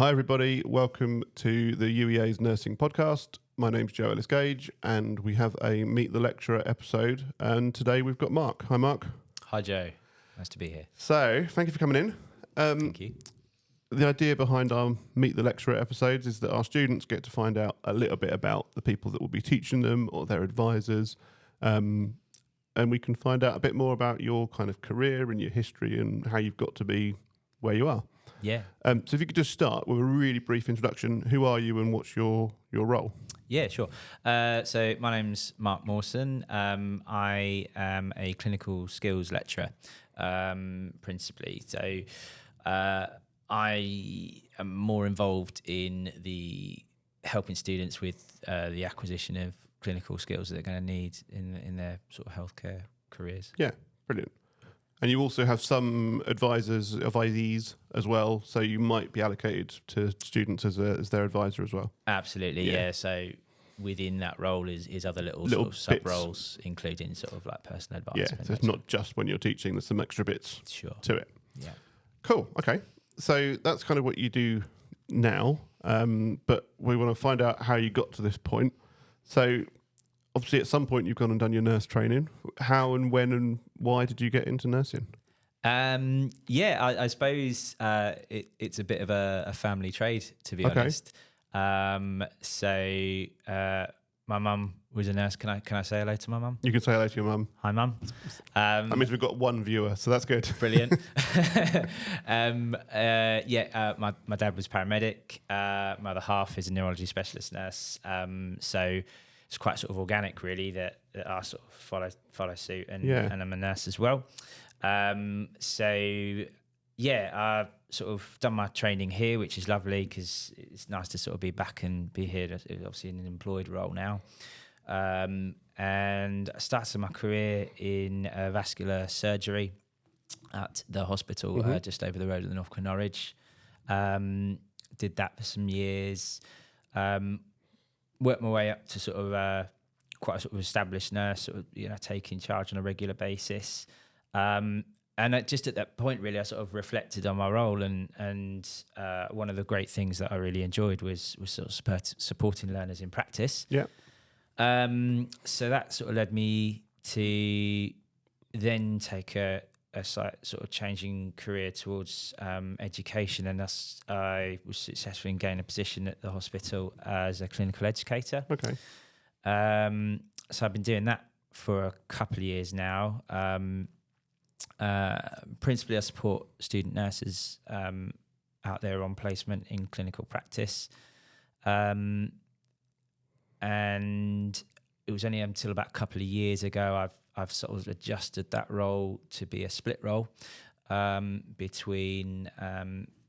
Hi everybody, welcome to the UEA's Nursing Podcast. My name's Joe Ellis-Gage and we have a Meet the Lecturer episode, and today we've got Mark. Hi Mark. Hi Joe, nice to be here. So, thank you for coming in. Thank you. The idea behind our Meet the Lecturer episodes is that our students get to find out a little bit about the people that will be teaching them or their advisors, and we can find out a bit more about your kind of career and your history and how you've got to be where you are. Yeah. So if you could just start with a really brief introduction. Who are you and what's your role? Yeah, sure. So my name's Mark Mawson. I am a clinical skills lecturer, principally. So I am more involved in the helping students with the acquisition of clinical skills that they're going to need in their sort of healthcare careers. Yeah, brilliant. And you also have some advisees as well, so you might be allocated to students as their advisor as well. Absolutely, yeah. So within that role is other little sort of sub roles, including sort of like personal advice. Yeah, so it's not just when you're teaching, there's some extra bits to it. Yeah. Cool, okay. So that's kind of what you do now, but we want to find out how you got to this point. So obviously at some point you've gone and done your nurse training. How and when and why did you get into nursing? I suppose it's a bit of a family trade, to be honest. My mum was a nurse. Can I say hello to my mum? You can say hello to your mum. Hi, mum. That means we've got one viewer, so that's good. Brilliant. My dad was paramedic. My other half is a neurology specialist nurse. So it's quite sort of organic, really, that I sort of follow suit, and I'm a nurse as well. I've sort of done my training here, which is lovely because it's nice to sort of be back and be here, obviously in an employed role now. And I started my career in vascular surgery at the hospital just over the road at the North of Norwich. Did that for some years. Worked my way up to sort of quite a sort of established nurse, sort of, taking charge on a regular basis. And just at that point, really, I sort of reflected on my role, and one of the great things that I really enjoyed was sort of supporting learners in practice. Yeah. So that sort of led me to then take a sort of changing career towards education, and thus I was successful in gaining a position at the hospital as a clinical educator. Okay. So I've been doing that for a couple of years now. Principally, I support student nurses out there on placement in clinical practice. And it was only until about a couple of years ago I've sort of adjusted that role to be a split role between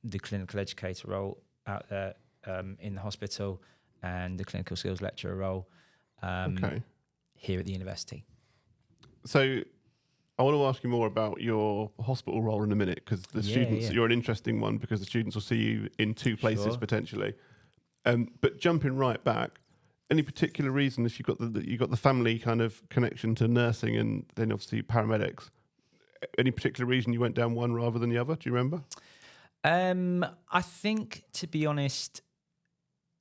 the clinical educator role out there in the hospital and the clinical skills lecturer role here at the university. So I want to ask you more about your hospital role in a minute, because the students, you're an interesting one because the students will see you in two places potentially. But jumping right back, any particular reason if you got the family kind of connection to nursing and then obviously paramedics? Any particular reason you went down one rather than the other? Do you remember? I think, to be honest,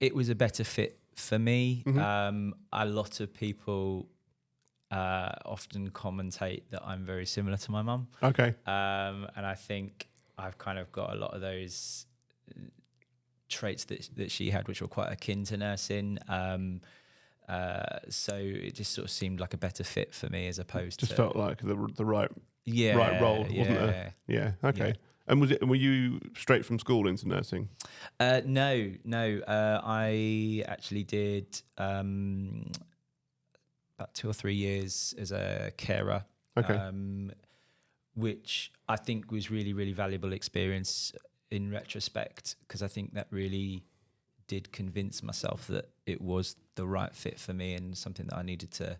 it was a better fit for me. A lot of people often commentate that I'm very similar to my mum. Okay. And I think I've kind of got a lot of those traits that she had, which were quite akin to nursing. So it just sort of seemed like a better fit for me as opposed to... Just felt like the right role, wasn't it? Yeah, okay. Yeah. And were you straight from school into nursing? No. I actually did about 2 or 3 years as a carer, which I think was really, really valuable experience in retrospect, because I think that really did convince myself that it was the right fit for me and something that I needed to,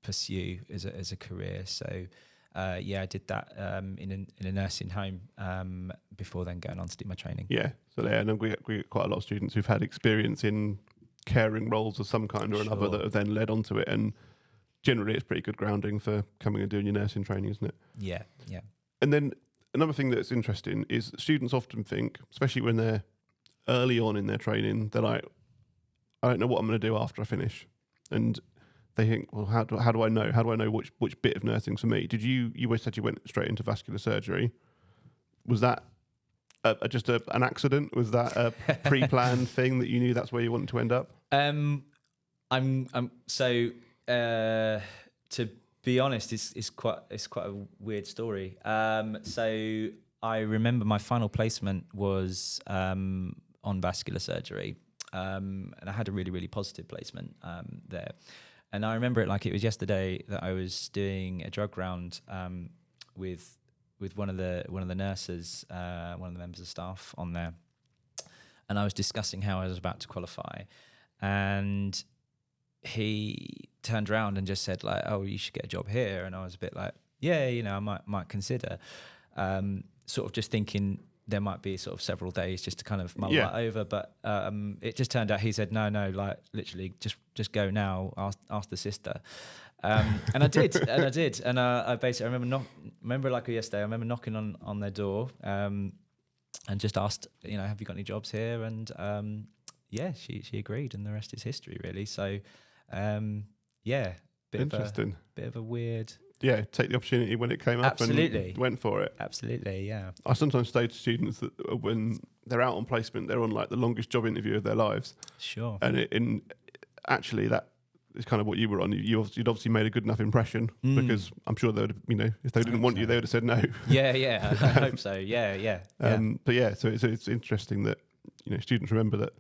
pursue as a career. So, I did that in a nursing home before then going on to do my training. Yeah, so and we get quite a lot of students who've had experience in caring roles of some kind or another that have then led onto it, and generally it's pretty good grounding for coming and doing your nursing training, isn't it? Yeah. And then another thing that's interesting is students often think, especially when they're early on in their training, they're like, I don't know what I'm going to do after I finish. And they think, well, how do I know? How do I know which bit of nursing's for me? Did you always said you went straight into vascular surgery? Was that just an accident? Was that a pre-planned thing that you knew that's where you wanted to end up? To be honest, it's quite a weird story. So I remember my final placement was on vascular surgery, and I had a really, really positive placement there. And I remember it like it was yesterday that I was doing a drug round with one of the nurses, one of the members of staff on there, and I was discussing how I was about to qualify, and he turned around and just said like, "Oh, you should get a job here," and I was a bit like, "Yeah, I might consider," sort of just thinking there might be sort of several days just to kind of mull that over, but it just turned out he said no, like literally just go now, ask the sister, and I did, and I basically remember like yesterday, I remember knocking on their door and just asked, have you got any jobs here, and she agreed, and the rest is history really. So Interesting. Bit of a weird. Yeah, take the opportunity when it came up. Absolutely. And went for it. Absolutely, yeah. I sometimes say to students that when they're out on placement, they're on like the longest job interview of their lives. Sure. And actually that is kind of what you were on. You'd obviously made a good enough impression because I'm sure they would, if they didn't want you, they would have said no. Yeah, I hope so. Yeah. But yeah, so it's interesting that, students remember that.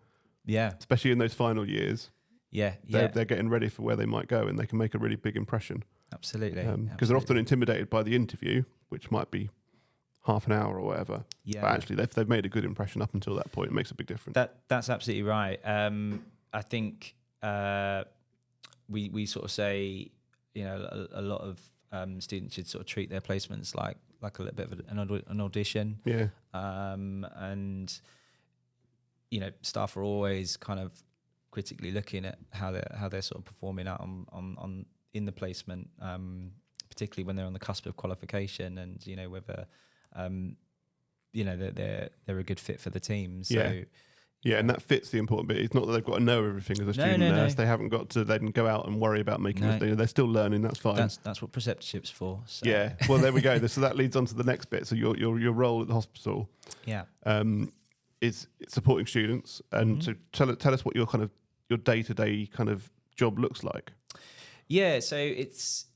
Yeah. Especially in those final years. Yeah. They're getting ready for where they might go, and they can make a really big impression. Absolutely. Because they're often intimidated by the interview, which might be half an hour or whatever. Yeah. But actually, if they've made a good impression up until that point, it makes a big difference. That's absolutely right. I think we sort of say, a lot of students should sort of treat their placements like a little bit of an audition. Yeah. And staff are always kind of critically looking at how they're sort of performing out on in the placement, particularly when they're on the cusp of qualification, and whether they're a good fit for the team. So yeah, and that fits the important bit. It's not that they've got to know everything as a student nurse. They haven't got to then go out and worry about making mistakes. They're still learning. That's fine. That's what preceptorship's for. So. Yeah. Well, there we go. So that leads on to the next bit. So your role at the hospital. Yeah. Is supporting students, and so tell us what your day-to-day kind of job looks like. Yeah, so it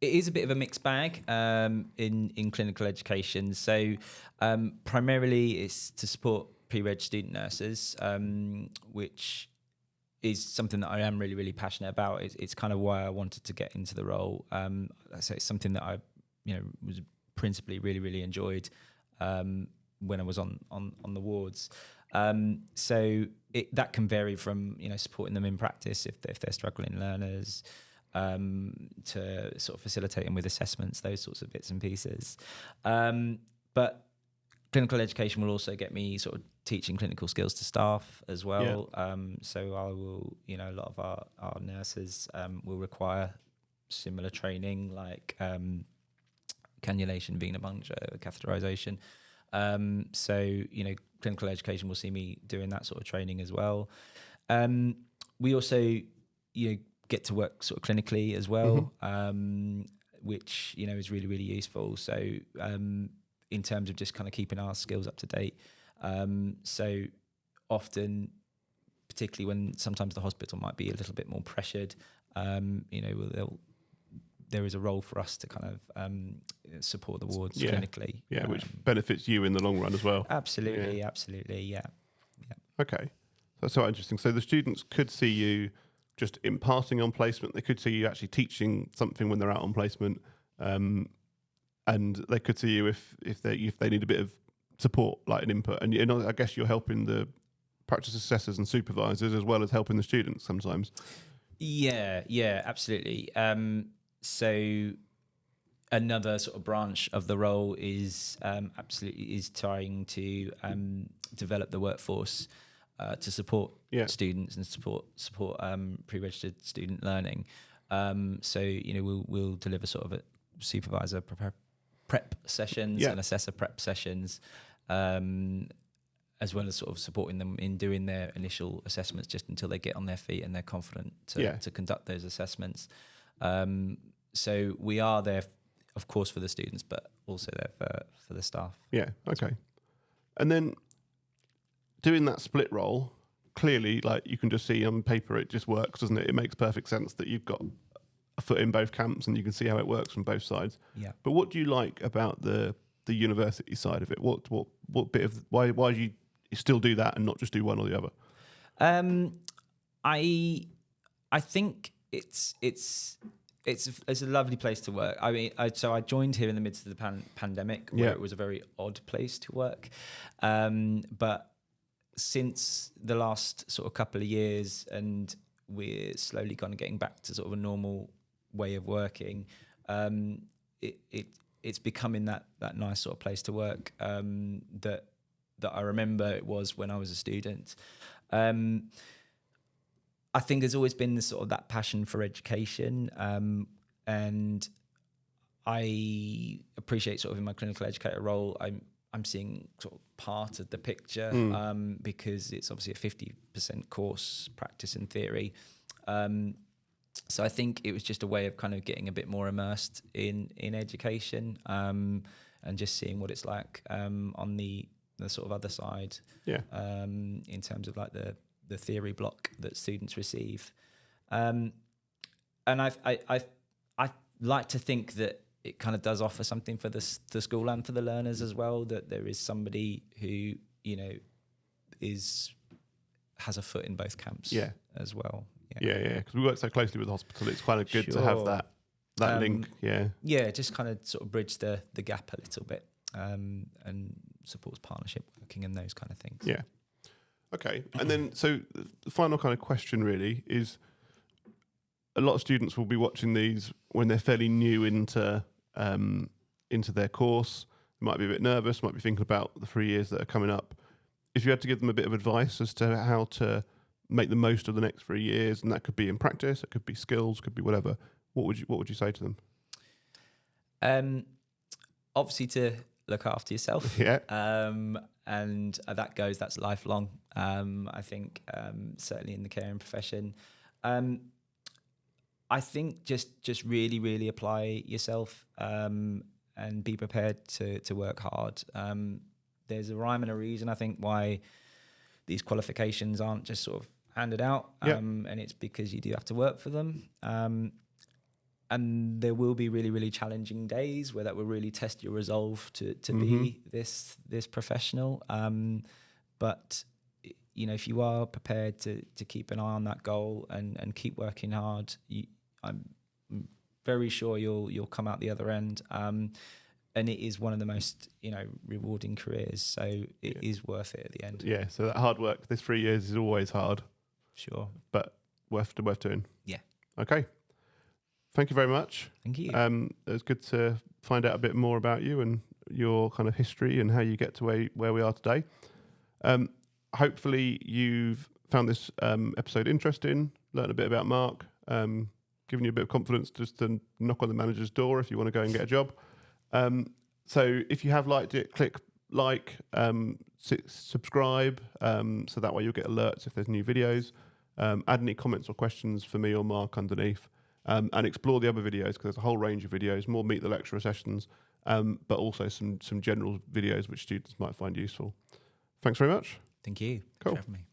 is a bit of a mixed bag in clinical education. So primarily it's to support pre-reg student nurses, which is something that I am really, really passionate about. It's kind of why I wanted to get into the role. So it's something that I was principally really, really enjoyed when I was on the wards. So that can vary from supporting them in practice if they're struggling learners, to sort of facilitate them with assessments, those sorts of bits and pieces. But clinical education will also get me sort of teaching clinical skills to staff as well. Yeah. So I will, a lot of our nurses will require similar training, like cannulation, vena puncture, catheterization. So clinical education will see me doing that sort of training as well. We also, get to work sort of clinically as well, which, is really, really useful. So in terms of just kind of keeping our skills up to date. So often, particularly when sometimes the hospital might be a little bit more pressured, there is a role for us to kind of support the wards clinically. Yeah, which benefits you in the long run as well. Absolutely, yeah. Okay, that's so interesting. So the students could see you just imparting on placement. They could see you actually teaching something when they're out on placement, and they could see you if they need a bit of support, like an input. And I guess you're helping the practice assessors and supervisors as well as helping the students sometimes. Yeah, absolutely. So another sort of branch of the role is trying to develop the workforce to support students and support pre-registered student learning. So we'll deliver sort of a supervisor prep sessions and assessor prep sessions, as well as sort of supporting them in doing their initial assessments just until they get on their feet and they're confident to conduct those assessments. So we are there, of course, for the students, but also there for the staff. Yeah, okay. And then doing that split role, clearly, like you can just see on paper, it just works, doesn't it? It makes perfect sense that you've got a foot in both camps and you can see how it works from both sides. Yeah. But what do you like about the university side of it? What bit of why do you still do that and not just do one or the other? I think it's a lovely place to work. I mean, so I joined here in the midst of the pandemic, where it was a very odd place to work. But since the last sort of couple of years, and we're slowly kind of getting back to sort of a normal way of working, it's becoming that nice sort of place to work that I remember it was when I was a student. I think there's always been this sort of that passion for education, and I appreciate sort of in my clinical educator role, I'm seeing sort of part of the picture, because it's obviously a 50% course, practice and theory. So I think it was just a way of kind of getting a bit more immersed in education, and just seeing what it's like on the sort of other side, in terms of like the theory block that students receive, and I like to think that it kind of does offer something for the school and for the learners as well, that there is somebody who has a foot in both camps as well. Because we work so closely with the hospital, it's kind of good to have that link. Just kind of sort of bridge the gap a little bit, and supports partnership working and those kind of things. Yeah. Okay. And then, so the final kind of question really is, a lot of students will be watching these when they're fairly new into their course. They might be a bit nervous, might be thinking about the 3 years that are coming up. If you had to give them a bit of advice as to how to make the most of the next 3 years, and that could be in practice, it could be skills, could be whatever, what would you say to them? Obviously to look after yourself. Yeah. And that's lifelong. I think certainly in the caring profession. I think just really, really apply yourself, and be prepared to work hard. There's a rhyme and a reason, I think, why these qualifications aren't just sort of handed out, and it's because you do have to work for them. And there will be really, really challenging days where that will really test your resolve to be this professional. But if you are prepared to keep an eye on that goal and keep working hard, I'm very sure you'll come out the other end. And it is one of the most rewarding careers, so it is worth it at the end. Yeah. So that hard work, this 3 years is always hard. Sure. But worth doing. Yeah. Okay. Thank you very much. Thank you. It was good to find out a bit more about you and your kind of history and how you get to where we are today. Hopefully you've found this episode interesting, learned a bit about Mark, given you a bit of confidence just to knock on the manager's door if you want to go and get a job. So if you have liked it, click like, subscribe, so that way you'll get alerts if there's new videos. Add any comments or questions for me or Mark underneath. And explore the other videos, because there's a whole range of videos, more meet the lecturer sessions, but also some general videos which students might find useful. Thanks very much. Thank you Cool. for having me.